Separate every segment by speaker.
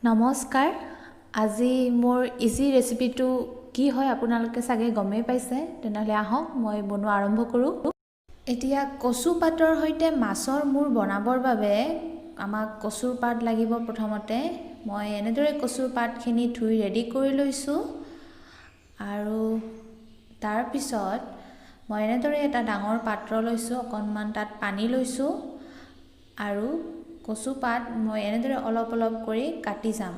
Speaker 1: নমস্কাৰ আজি মোৰ ইজি ৰেচিপিটো কি হয় আপোনালোকে চাগে গমেই পাইছে তেনেহলে আহক মই বনোৱা আৰম্ভ কৰো এতিয়া কচু পাতৰ সৈতে মাছৰ মূৰ বনাবৰ বাবে আমাক কচুৰ পাত লাগিব প্ৰথমতে মই এনেদৰে কচুৰ পাতখিনি ধুই ৰেডি কৰি লৈছো আৰু তাৰ পিছত মই এনেদৰে এটা ডাঙৰ পাত্ৰ লৈছো অকনমান তাত পানী লৈছো আৰু কচু পাত মই এনেদৰে অলপ অলপ কৰি কাটি যাম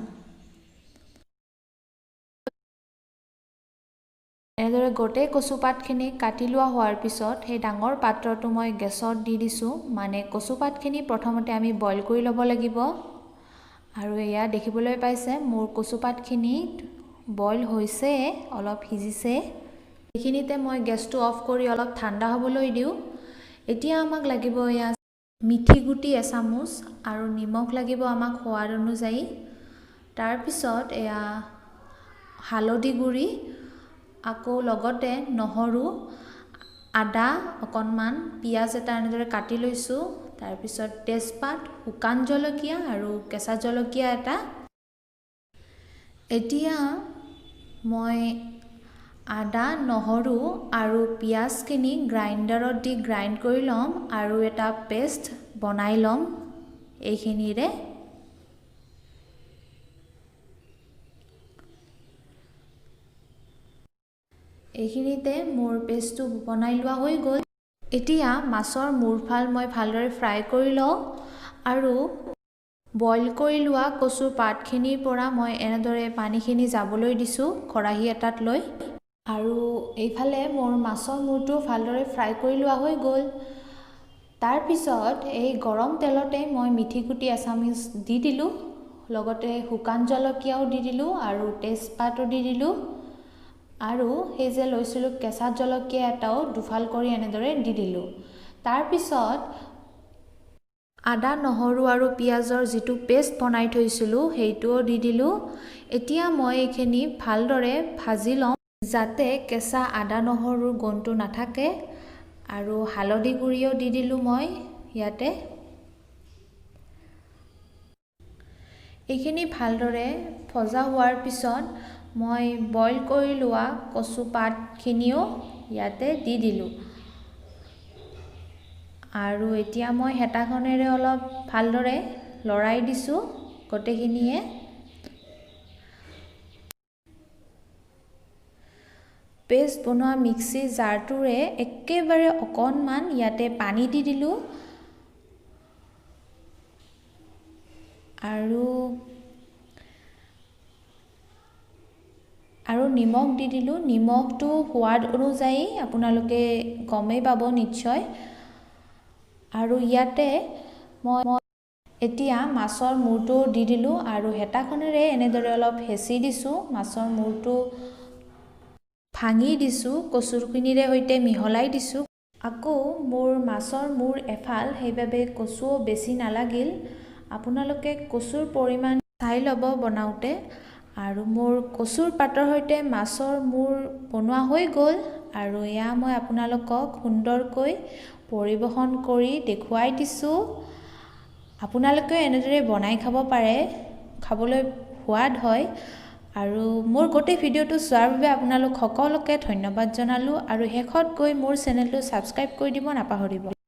Speaker 1: এনেদৰে গোটে কচু পাতখিনি কাটি লোৱা হোৱাৰ পিছত সেই ডাঙৰ পাত্ৰটো মই গেছত দি দিছো মানে কচু পাতখিনি প্ৰথমতে আমি বইল কৰি ল'ব লাগিব আৰু এয়া দেখিবলৈ পাইছে মোৰ কচু পাতখিনি বইল হৈছে অলপ সিজিছে এইখিনিতে মই গেছটো অফ কৰি অলপ ঠাণ্ডা হ'বলৈ দিও এতিয়া আমাক লাগিব এয়া মিঠি গুটি এচামুচ আৰু নিমখ লাগিব আমাক সোৱাদ অনুযায়ী তাৰ পিছত এয়া হালধি গুৰি আকৌ লগতে নহৰু আদা অকনমান পিয়াজ এটা এনেদৰে কাটি লৈছো তাৰ পিছত তেজপাত শুকান জলকীয়া আৰু কেঁচা জলকীয়া এটা এতিয়া মই আদা নহৰু আৰু পিয়াজখিনি গ্ৰাইণ্ডাৰত দি গ্ৰাইণ্ড কৰি লম আৰু এটা পেষ্ট বনাই লম এইখিনিৰে এইখিনিতে মোৰ পেষ্টটো বনাই লোৱা হৈ গ'ল এতিয়া মাছৰ মূৰফাল মই ভালদৰে ফ্ৰাই কৰি লওঁ আৰু বইল কৰি লোৱা কচুৰ পাতখিনিৰ পৰা মই এনেদৰে পানীখিনি যাবলৈ দিছো খৰাহি এটাত লৈ আৰু এইফালে মোৰ মাছৰ মূৰটো ভালদৰে ফ্ৰাই কৰি লোৱা হৈ গ'ল তাৰ পিছত এই গৰম তেলতে মই মিঠি গুটি এচামুচ দি দিলো লগতে শুকান জলকীয়াও দি দিলো আৰু তেজপাতো দি দিলো আৰু এই যে লৈছিলো কেঁচা জলকীয়া এটাও দুফাল কৰি এনেদৰে দি দিলো তাৰ পিছত আদা নহৰু আৰু পিয়াজৰ যিটো পেষ্ট বনাই থৈছিলো সেইটোও দি দিলো এতিয়া মই এইখিনি ভালদৰে ভাজি লম যাতে কেঁচা আদা নহৰুৰ গন্ধটো নাথাকে আৰু হালধি গুৰিও দি দিলো মই ইয়াতে এইখিনি ভালদৰে ভজা হোৱাৰ পিছত মই বইল কৰি লোৱা কচু পাতখিনিও ইয়াতে দি দিলো আৰু এতিয়া মই হেতাখনেৰে অলপ ভালদৰে লৰাই দিছো গোটেইখিনিয়ে পেষ্ট বনোৱা মিক্সি জাৰটোৰে একেবাৰে অকনমান ইয়াতে পানী দি দিলো আৰু নিমখ দি দিলো নিমখটো সোৱাদ অনুযায়ী আপোনালোকে গমেই পাব নিশ্চয় আৰু ইয়াতে মই এতিয়া মাছৰ মূৰটো দি দিলো আৰু হেতাখনেৰে এনেদৰে অলপ হেঁচি দিছো মাছৰ মূৰটো ভাঙি দিছো কচুৰখিনিৰে সৈতে মিহলাই দিছো আকৌ মোৰ মাছৰ মূৰ এফাল সেইবাবে কচুও বেছি নালাগিল আপোনালোকে কচুৰ পৰিমাণ চাই ল'ব বনাওতে আৰু মোৰ কচুৰ পাতৰ সৈতে মাছৰ মূৰ বনোৱা হৈ গ'ল আৰু এয়া মই আপোনালোকক সুন্দৰকৈ পৰিবেশন কৰি দেখুৱাই দিছো আপোনালোকে এনেদৰে বনাই খাব পাৰে খাবলৈ সোৱাদ হয় আৰু মোৰ গোটেই ভিডিওটো চোৱাৰ বাবে আপোনালোক সকলোকে ধন্যবাদ জনালো আৰু শেষত গৈ মোৰ চেনেলটো সাবস্ক্ৰাইব কৰি দিব নাপাহৰিব